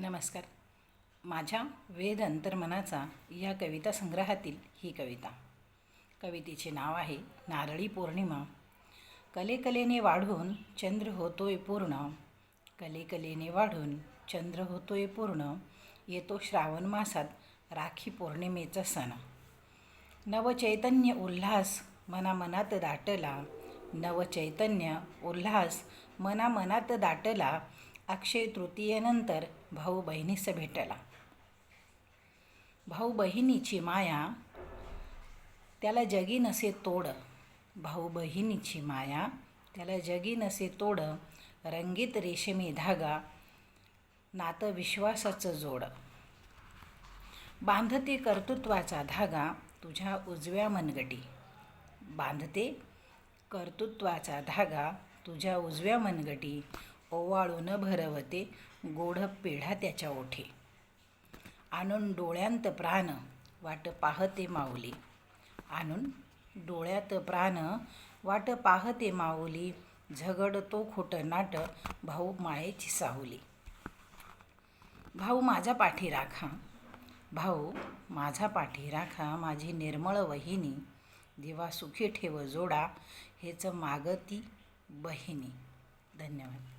नमस्कार. माझ्या वेद अंतर्मनाचा या कविता संग्रहातील ही कविता. कवितेचे नाव आहे नारळी पौर्णिमा. कलेकलेने वाढून चंद्र होतोय पूर्ण, कलेकलेने वाढून चंद्र होतोय पूर्ण. येतो श्रावण मासात राखी पौर्णिमेचा सण. नवचैतन्य उल्हास मनामनात दाटला, नवचैतन्य उल्हास मनामनात दाटला. अक्षय तृतीयेनंतर भाऊ बहिणीस भेटला. भाऊ बहिणीची माया त्याला जगी नसे तोड, भाऊ बहिणीची माया त्याला जगी नसे तोड. रंगीत रेशमी धागा नातं विश्वासाचं जोड. बांधते कर्तृत्वाचा धागा तुझ्या उजव्या मनगटी, बांधते कर्तृत्वाचा धागा तुझ्या उजव्या मनगटी. ओवाळून भरवते गोड पेढा त्याच्या ओठी. आणून डोळ्यांत प्राण वाट पाहते माऊली, आणून डोळ्यात प्राण वाट पाहते माऊली. झगडतो खोटं नाट भाऊ मायेची साहुली. भाऊ माझा पाठी राखा, भाऊ माझा पाठी राखा. माझी निर्मळ वहिनी दिवा सुखी ठेव जोडा, हेच मागती बहिणी. धन्यवाद.